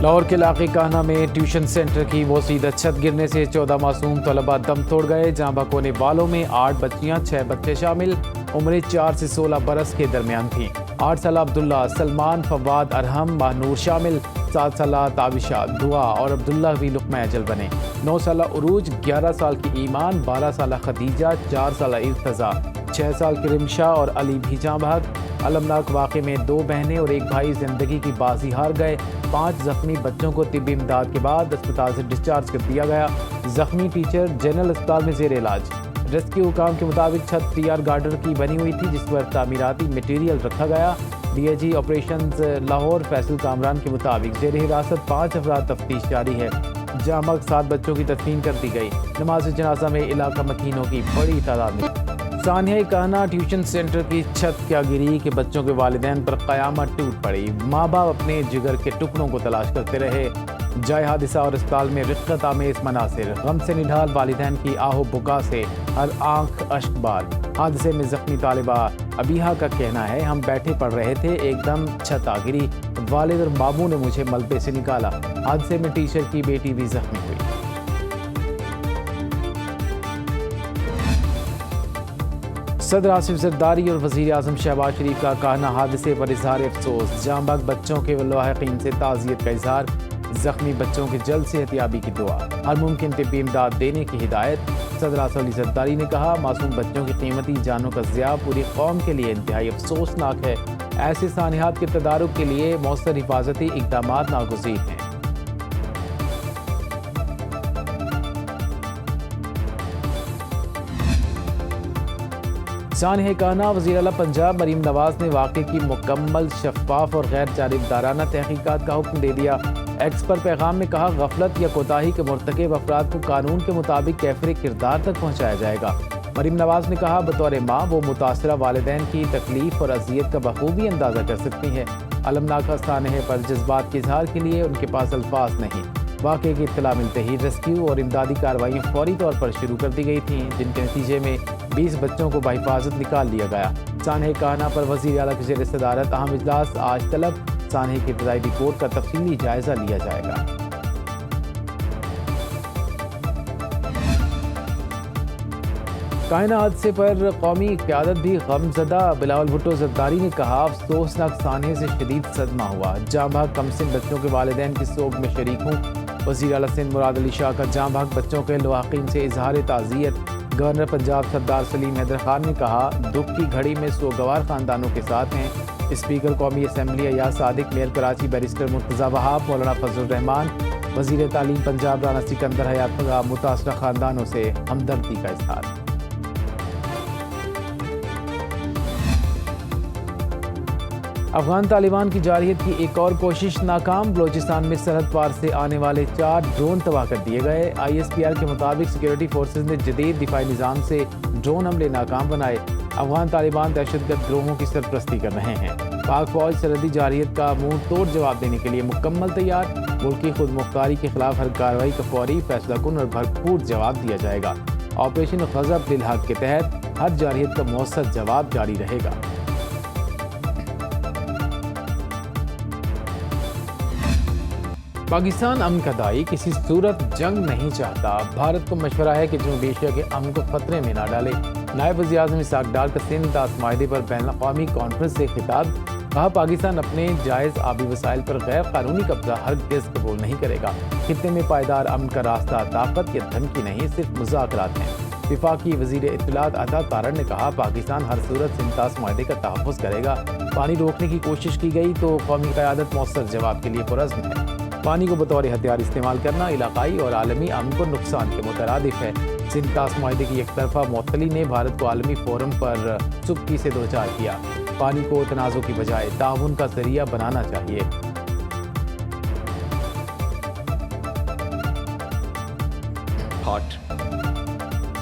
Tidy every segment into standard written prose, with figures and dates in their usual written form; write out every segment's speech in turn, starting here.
لاہور کے علاقے کاہنا میں ٹیوشن سینٹر کی بوسیدہ چھت گرنے سے 14 معصوم طلباء دم توڑ گئے. جاں بحق ہونے والوں میں 8 بچیاں 6 بچے شامل. عمریں 4 سے 16 برس کے درمیان تھیں. 8 سالہ عبداللہ، سلمان، فواد، ارحم، ماہنور شامل. 7 سالہ تابشہ، دعا اور عبداللہ بھی لقمہ اجل بنے. 9 سالہ عروج، 11 سال کی ایمان، 12 سالہ خدیجہ، 4 سالہ ارتضیٰ، 6 سال کی رمشا اور علی بھی جاں بحق. المناک واقعے میں 2 بہنیں اور 1 بھائی زندگی کی بازی ہار گئے. 5 زخمی بچوں کو طبی امداد کے بعد اسپتال سے ڈسچارج کر دیا گیا. زخمی ٹیچر جنرل اسپتال میں زیر علاج. ریسکیو حکام کے مطابق چھت ٹی آر گارڈر کی بنی ہوئی تھی جس پر تعمیراتی مٹیریل رکھا گیا. D I G operations Lahore Faisal Kamran کے مطابق زیر حراست 5 افراد تفتیش جاری ہے. جاں بحق 7 بچوں کی تدفین کر دی گئی. نماز جنازہ میں علاقہ مکینوں کی بڑی تعداد میں. ثانیہ کاہنا ٹیوشن سینٹر کی چھت کیا گری کہ بچوں کے والدین پر قیامت ٹوٹ پڑی. ماں باپ اپنے جگر کے ٹکڑوں کو تلاش کرتے رہے. جائے حادثہ اور اسپتال میں رقت آمیز مناظر. غم سے نڈھال والدین کی آہو بکا سے ہر آنکھ اشک بار. حادثے میں زخمی طالبہ ابیہا کا کہنا ہے ہم بیٹھے پڑھ رہے تھے، ایک دم چھت آ گری. والد اور ماموں نے مجھے ملبے سے نکالا. حادثے میں ٹیچر کی بیٹی بھی زخمی ہوئی. صدر آصف زرداری اور وزیر اعظم شہباز شریف کا کاہنا حادثے پر اظہار افسوس. جاں بحق بچوں کے لاحقین سے تعزیت کا اظہار. زخمی بچوں کی جلد صحت یابی کی دعا. ہر ممکن طبی امداد دینے کی ہدایت. صدر آصف علی زرداری نے کہا معصوم بچوں کی قیمتی جانوں کا ضیاع پوری قوم کے لیے انتہائی افسوسناک ہے. ایسے سانحات کے تدارک کے لیے مؤثر حفاظتی اقدامات ناگزیر ہیں. سانحہ کاہنا وزیر اعلیٰ پنجاب مریم نواز نے واقعے کی مکمل، شفاف اور غیر جانبدارانہ تحقیقات کا حکم دے دیا. ایکس پر پیغام میں کہا غفلت یا کوتاہی کے مرتکب افراد کو قانون کے مطابق کیفر کردار تک پہنچایا جائے گا. مریم نواز نے کہا بطور ماں وہ متاثرہ والدین کی تکلیف اور اذیت کا بخوبی اندازہ کر سکتی ہیں. المناک سانحہ پر جذبات کے اظہار کے لیے ان کے پاس الفاظ نہیں. واقعے کی اطلاع ملتے ہی ریسکیو اور امدادی کارروائیاں فوری طور پر شروع کر دی گئی تھیں جن کے نتیجے میں 20 بچوں کو بحفاظت نکال لیا گیا. سانحہ کاہنا پر وزیر اعلیٰ کی زیر صدارت اہم اجلاس آج طلب. سانحہ کی ابتدائی رپورٹ کا تفصیلی جائزہ لیا جائے گا. کاہنا حادثے پر قومی قیادت بھی غم زدہ. بلاول بھٹو زرداری نے کہا افسوسناک سانحے سے شدید صدمہ ہوا. جاں بحق کمسن بچوں کے والدین کی سوگ میں شریک ہوں. وزیر اعلیٰ سندھ مراد علی شاہ کا جاں بحق بچوں کے لاحقین سے اظہار تعزیت. گورنر پنجاب سردار سلیم حیدر خان نے کہا دکھ کی گھڑی میں سوگوار خاندانوں کے ساتھ ہیں. اسپیکر قومی assembly Ayaz Sadiq, mayor Karachi barrister Murtaza وہاب، مولانا فضل الرحمان، وزیر تعلیم پنجاب رانا سکندر حیات کا متاثرہ خاندانوں سے ہمدردی کا اظہار. افغان طالبان کی جارحیت کی ایک اور کوشش ناکام. بلوچستان میں سرحد پار سے آنے والے 4 ڈرون تباہ کر دیے گئے. آئی ایس پی آر کے مطابق سیکورٹی فورسز نے جدید دفاعی نظام سے ڈرون حملے ناکام بنائے. افغان طالبان دہشت گرد گروہوں کی سرپرستی کر رہے ہیں. پاک فوج سرحدی جارحیت کا منہ توڑ جواب دینے کے لیے مکمل تیار. ملکی خود مختاری کے خلاف ہر کارروائی کا فوری، فیصلہ کن اور بھرپور جواب دیا جائے گا. آپریشن غضب للحق کے تحت ہر جارحیت کا مؤثر جواب جاری رہے گا. پاکستان امن کا داعی کسی صورت جنگ نہیں چاہتا. بھارت کو مشورہ ہے کہ جنوبی ایشیا کے امن کو خطرے میں نہ ڈالے. نائب وزیر اعظم اسحاق ڈار کا سندھ طاس معاہدے پر بین الاقوامی کانفرنس سے خطاب. کہا پاکستان اپنے جائز آبی وسائل پر غیر قانونی قبضہ ہرگز قبول نہیں کرے گا. خطے میں پائیدار امن کا راستہ طاقت یا دھمکی نہیں، صرف مذاکرات ہیں. وفاقی وزیر اطلاعات عطا تارڑ نے کہا پاکستان ہر صورت سندھ طاس معاہدے کا تحفظ کرے گا. پانی روکنے کی کوشش کی گئی تو قومی قیادت مؤثر جواب کے لیے پرعزم ہے. پانی کو بطور ہتھیار استعمال کرنا علاقائی اور عالمی امن کو نقصان کے مترادف ہے. سندھ طاس معاہدے کی یک طرفہ معطلی نے بھارت کو عالمی فورم پر سبکی سے دوچار کیا. پانی کو تنازع کی بجائے تعاون کا ذریعہ بنانا چاہیے.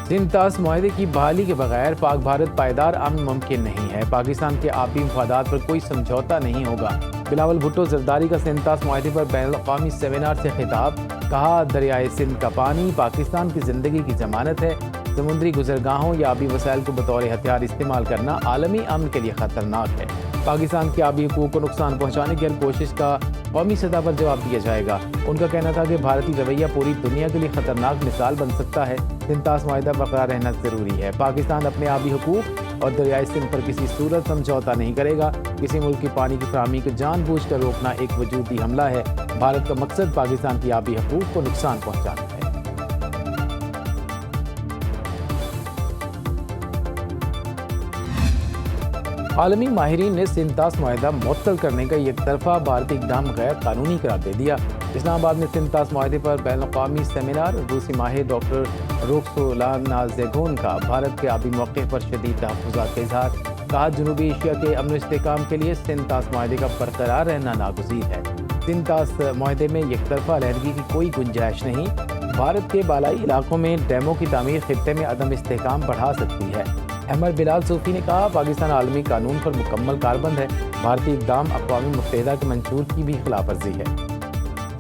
سندھ طاس معاہدے کی بحالی کے بغیر پاک بھارت پائیدار امن ممکن نہیں ہے. پاکستان کے آبی مفادات پر کوئی سمجھوتا نہیں ہوگا. بلاول بھٹو زرداری کا سندھ طاس معاہدے پر بین الاقوامی سیمینار سے خطاب. کہا دریائے سندھ کا پانی پاکستان کی زندگی کی ضمانت ہے. سمندری گزرگاہوں یا آبی وسائل کو بطور ہتھیار استعمال کرنا عالمی امن کے لیے خطرناک ہے. پاکستان کے آبی حقوق کو نقصان پہنچانے کی ہر کوشش کا قومی سطح پر جواب دیا جائے گا۔ ان کا کہنا تھا کہ بھارتی رویہ پوری دنیا کے لیے خطرناک مثال بن سکتا ہے۔ سنتاس معاہدہ برقرار رہنا ضروری ہے۔ پاکستان اپنے آبی حقوق اور دریائے سندھ پر کسی صورت سمجھوتا نہیں کرے گا۔ کسی ملک کی پانی کی فراہمی کو جان بوجھ کر روکنا ایک وجودی حملہ ہے۔ بھارت کا مقصد پاکستان کی آبی حقوق کو نقصان پہنچانا ہے۔ عالمی ماہرین نے سنتاس معاہدہ معطل کرنے کا یک طرفہ بھارتی اقدام غیر قانونی قرار دے دیا۔ اسلام آباد میں سنتاس معاہدے پر بین الاقوامی سیمینار، روسی ماہر ڈاکٹر روکسولانا زیگون کا بھارت کے آبی موقع پر شدید تحفظات کا اظہار۔ کہا جنوبی ایشیا کے امن و استحکام کے لیے سنتاس معاہدے کا برقرار رہنا ناگزیر ہے۔ سنتاس معاہدے میں یک طرفہ علیحدگی کی کوئی گنجائش نہیں۔ بھارت کے بالائی علاقوں میں ڈیموں کی تعمیر خطے میں عدم استحکام بڑھا سکتی ہے۔ احمد بلال صوفی نے کہا پاکستان عالمی قانون پر مکمل کاربند ہے۔ بھارتی اقدام اقوام متحدہ کے منشور کی بھی خلاف ورزی ہے۔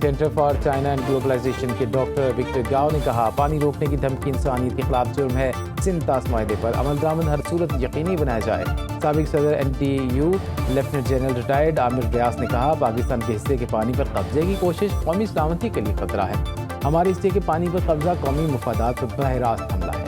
Centre for China and globalisation کے ڈاکٹر وکٹر گاؤ نے کہا پانی روکنے کی دھمکی انسانیت کے خلاف جرم ہے۔ سنتاس معاہدے پر عمل درآمد ہر صورت یقینی بنایا جائے۔ سابق صدر NTU لیفٹیننٹ جنرل ریٹائرڈ عامر ریاض نے کہا پاکستان کے حصے کے پانی پر قبضے کی کوشش قومی سلامتی کے لیے خطرہ ہے۔ ہمارے حصے کے پانی پر قبضہ قومی مفادات پر براہ راست حملہ ہے۔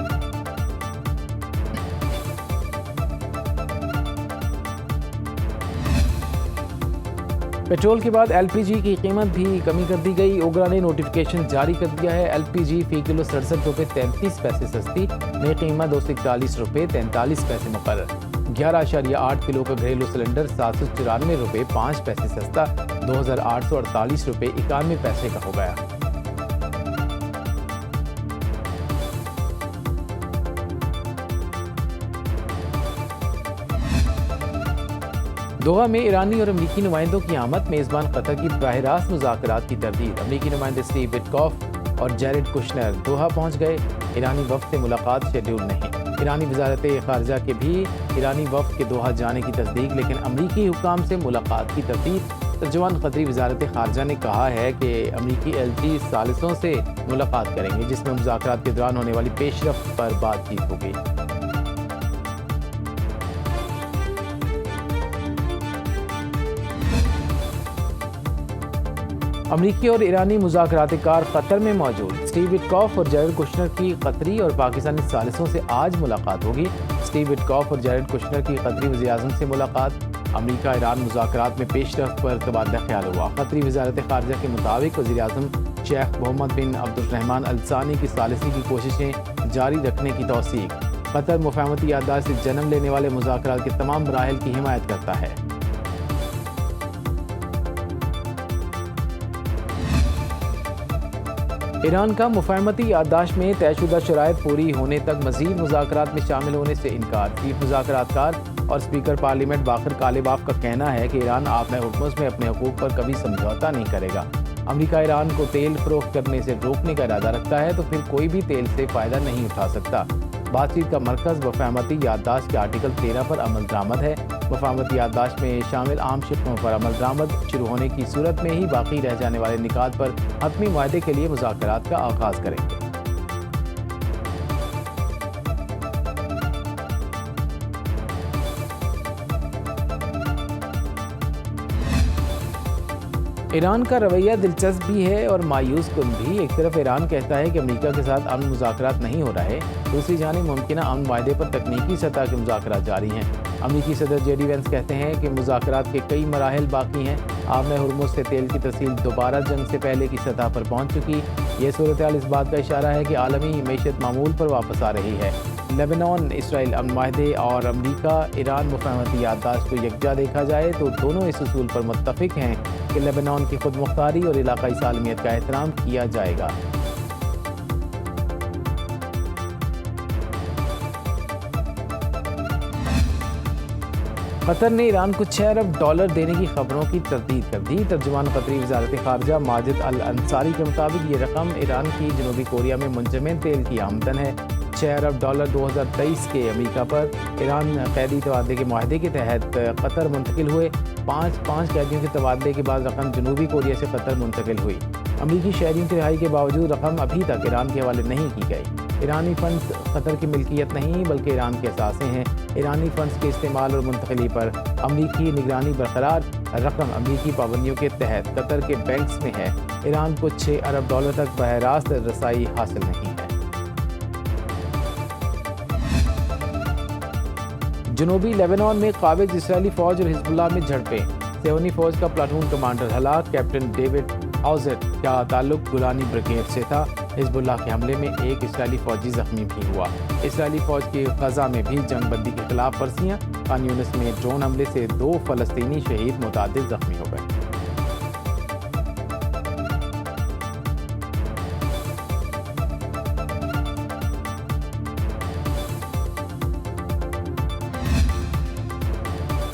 پیٹرول کے بعد LPG کی قیمت بھی کمی کر دی گئی۔ اوگرا نے نوٹیفیکیشن جاری کر دیا ہے۔ LPG فی کلو 67 روپے 33 پیسے سستی، نئی قیمت 241 روپے 43 پیسے مقرر۔ 11.8 کلو کا گھریلو سلنڈر 794 روپے 5 پیسے سستا 2848 روپے 91 پیسے کا ہو گیا۔ دوحہ میں ایرانی اور امریکی نمائندوں کی آمد، میزبان قطر کی براہ راست مذاکرات کی تردید۔ امریکی نمائندے اسٹیو وٹکاف اور جیرڈ کشنر دوحہ پہنچ گئے۔ ایرانی وفد سے ملاقات شیڈول نہیں۔ ایرانی وزارت خارجہ کے بھی ایرانی وفد کے دوحہ جانے کی تصدیق، لیکن امریکی حکام سے ملاقات کی تردید۔ ترجمان قطری وزارت خارجہ نے کہا ہے کہ امریکی LG ثالثوں سے ملاقات کریں گے، جس میں مذاکرات کے دوران ہونے والی پیش رفت پر بات چیت ہوگی۔ امریکی اور ایرانی مذاکرات کار قطر میں موجود۔ اسٹیو وٹکاف اور جیرڈ کشنر کی قطری اور پاکستانی ثالثوں سے آج ملاقات ہوگی۔ اسٹیو وٹکاف اور جیرڈ کشنر کی قطری وزیر اعظم سے ملاقات۔ امریکہ ایران مذاکرات میں پیش رفت پر تبادلہ خیال ہوا۔ قطری وزارت خارجہ کے مطابق وزیر اعظم شیخ محمد بن عبد الرحمن الثانی کی ثالثی کی کوششیں جاری رکھنے کی توثیق۔ قطر مفاہمتی یادداشت سے جنم لینے والے مذاکرات کے تمام مراحل کی حمایت کرتا ہے۔ ایران کا مفاہمتی یادداشت میں طے شدہ شرائط پوری ہونے تک مزید مذاکرات میں شامل ہونے سے انکار۔ چیف مذاکرات کار اور اسپیکر پارلیمنٹ باقر کالباف کا کہنا ہے کہ ایران آبۂ ہرمز میں اپنے حقوق پر کبھی سمجھوتا نہیں کرے گا۔ امریکہ ایران کو تیل فروخت کرنے سے روکنے کا ارادہ رکھتا ہے تو پھر کوئی بھی تیل سے فائدہ نہیں اٹھا سکتا۔ بات چیت کا مرکز مفاہمتی یادداشت کے آرٹیکل 13 پر عمل درآمد ہے۔ مفاہمتی یادداشت میں شامل عام شقوں پر عمل درآمد شروع ہونے کی صورت میں ہی باقی رہ جانے والے نکات پر حتمی معاہدے کے لیے مذاکرات کا آغاز کریں گے۔ ایران کا رویہ دلچسپ بھی ہے اور مایوس کن بھی۔ ایک طرف ایران کہتا ہے کہ امریکہ کے ساتھ امن مذاکرات نہیں ہو رہے، دوسری جانب ممکنہ امن معاہدے پر تکنیکی سطح کے مذاکرات جاری ہیں۔ امریکی صدر JD وینس کہتے ہیں کہ مذاکرات کے کئی مراحل باقی ہیں۔ آبۂ ہرمز سے تیل کی ترسیل دوبارہ جنگ سے پہلے کی سطح پر پہنچ چکی۔ یہ صورتحال اس بات کا اشارہ ہے کہ عالمی معیشت معمول پر واپس آ رہی ہے۔ لیبنان اسرائیل امن معاہدے اور امریکہ ایران مفاہمتی یادداشت کو یکجا دیکھا جائے تو دونوں اس اصول پر متفق ہیں کہ لیبنان کی خود مختاری اور علاقائی سالمیت کا احترام کیا جائے گا۔ قطر نے ایران کو $6 ارب دینے کی خبروں کی تردید کر دی۔ ترجمان قطری وزارت خارجہ ماجد الانصاری کے مطابق یہ رقم ایران کی جنوبی کوریا میں منجمد تیل کی آمدن ہے۔ $6 ارب 2023 کے امریکہ پر ایران قیدی تبادلے کے معاہدے کے تحت قطر منتقل ہوئے۔ پانچ قیدیوں کے تبادلے کے بعد رقم جنوبی کوریا سے قطر منتقل ہوئی۔ امریکی شہریوں کی رہائی کے باوجود رقم ابھی تک ایران کے حوالے نہیں کی گئی۔ ایرانی فنڈز قطر کی ملکیت نہیں بلکہ ایران کے اثاثے ہیں۔ ایرانی فنڈز کے استعمال اور منتقلی پر امریکی نگرانی برقرار۔ رقم امریکی پابندیوں کے تحت قطر کے بینکس میں ہے۔ ایران کو 6 ارب ڈالر تک براہ راست رسائی حاصل نہیں ہے۔ جنوبی لیبنان میں قابض اسرائیلی فوج اور حزب اللہ میں جھڑپیں۔ سیونی فوج کا پلاٹون کمانڈر ہلاک۔ کیپٹن ڈیوڈ آؤزٹ کا تعلق گولانی بریگیڈ سے تھا۔ حزب اللہ کے حملے میں ایک اسرائیلی فوجی زخمی بھی ہوا۔ اسرائیلی فوج کی غزہ میں بھی جنگ بندی کے خلاف ورزیاں۔ خان یونس میں ڈرون حملے سے 2 فلسطینی شہید، متعدد زخمی ہو گئے۔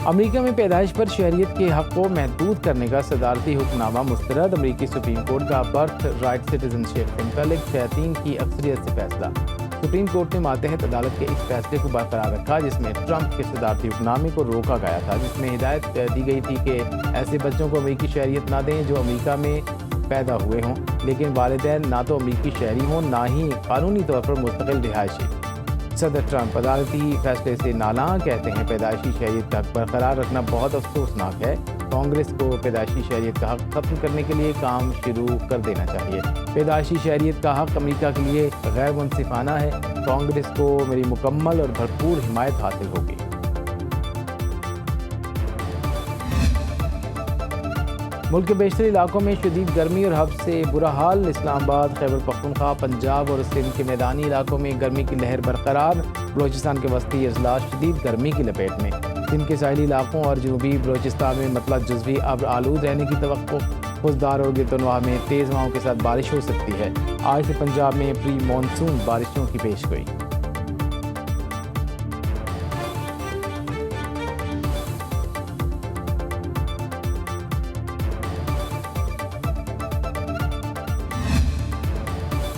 امریکہ میں پیدائش پر شہریت کے حق کو محدود کرنے کا صدارتی حکم نامہ مسترد۔ امریکی سپریم کورٹ کا برتھ رائٹ سٹیزن شپ سے متعلق 36 کی اکثریت سے فیصلہ۔ سپریم کورٹ نے ماتحت عدالت کے اس فیصلے کو برقرار رکھا جس میں ٹرمپ کے صدارتی حکم نامے کو روکا گیا تھا، جس میں ہدایت دی گئی تھی کہ ایسے بچوں کو امریکی شہریت نہ دیں جو امریکہ میں پیدا ہوئے ہوں لیکن والدین نہ تو امریکی شہری ہوں نہ ہی قانونی طور پر مستقل رہائشی۔ صدر ٹرمپ عدالتی فیصلے سے نالاں، کہتے ہیں پیدائشی شہریت کا حق برقرار رکھنا بہت افسوسناک ہے۔ کانگریس کو پیدائشی شہریت کا حق ختم کرنے کے لیے کام شروع کر دینا چاہیے۔ پیدائشی شہریت کا حق امریکہ کے لیے غیر منصفانہ ہے۔ کانگریس کو میری مکمل اور بھرپور حمایت حاصل ہوگی۔ ملک کے بیشتر علاقوں میں شدید گرمی اور حبس سے برا حال۔ اسلام آباد، خیبر پختونخوا، پنجاب اور سندھ کے میدانی علاقوں میں گرمی کی لہر برقرار۔ بلوچستان کے وسطی اضلاع شدید گرمی کی لپیٹ میں۔ سندھ کے ساحلی علاقوں اور جنوبی بلوچستان میں مطلع جزوی ابر آلود رہنے کی توقع۔ خضدار اور گردنواح میں تیز ہواؤں کے ساتھ بارش ہو سکتی ہے۔ آج سے پنجاب میں پری مانسون بارشوں کی پیشگوئی۔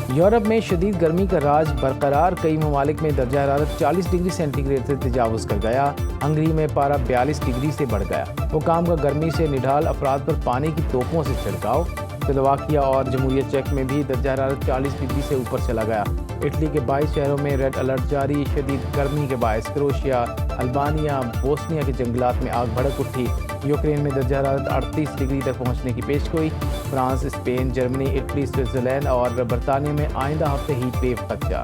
یورپ میں شدید گرمی کا راج برقرار۔ کئی ممالک میں درجہ حرارت 40 ڈگری سینٹی گریڈ سے تجاوز کر گیا۔ ہنگری میں پارہ 42 ڈگری سے بڑھ گیا۔ حکام کا گرمی سے نڈھال افراد پر پانی کی توپوں سے چھڑکاؤ۔ سلوواکیہ اور جمہوریہ چیک میں بھی درجہ حرارت 40 ڈگری سے اوپر چلا گیا۔ اٹلی کے 22 شہروں میں ریڈ الرٹ جاری۔ شدید گرمی کے باعث کروشیا، البانیہ، بوسنیا کے جنگلات میں آگ بھڑک اٹھی۔ یوکرین میں درجہ حرارت 38 ڈگری تک پہنچنے کی پیشگوئی۔ France, Spain, Germany, Italy, Switzerland اور برطانیہ میں آئندہ ہفتے ہیٹ ویو خدشہ۔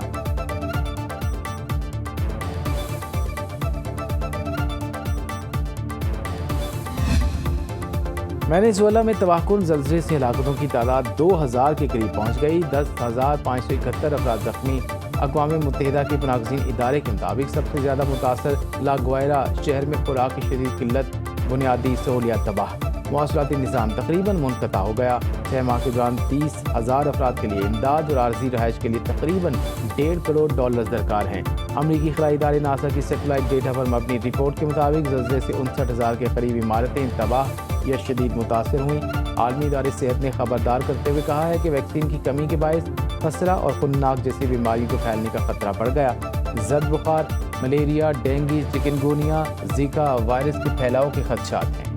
وینزویلا میں تباہ کن زلزلے سے ہلاکتوں کی تعداد 2000 کے قریب پہنچ گئی۔ 10,571 افراد زخمی۔ اقوام متحدہ کے پناہ گزین ادارے کے مطابق سب سے زیادہ متاثر لا گوائرا شہر میں خوراک کی شدید قلت، بنیادی سہولیات تباہ۔ مواصلاتی نظام تقریباً منقطع ہو گیا۔ 6 ماہ کے دوران 30,000 افراد کے لیے امداد اور عارضی رہائش کے لیے تقریباً $1.5 کروڑ درکار ہیں۔ امریکی خلائی ادارے ناسا کی سیٹلائٹ ڈیٹا پر مبنی رپورٹ کے مطابق زلزلے سے 59,000 کے قریب عمارتیں تباہ یا شدید متاثر ہوئیں۔ عالمی ادارے صحت نے خبردار کرتے ہوئے کہا ہے کہ ویکسین کی کمی کے باعث خسرہ اور خونناک جیسی بیماریوں کے پھیلنے کا خطرہ بڑھ گیا۔ زد بخار، malaria, dengue, chikungunya, Zika virus کے پھیلاؤ کے خدشات ہیں۔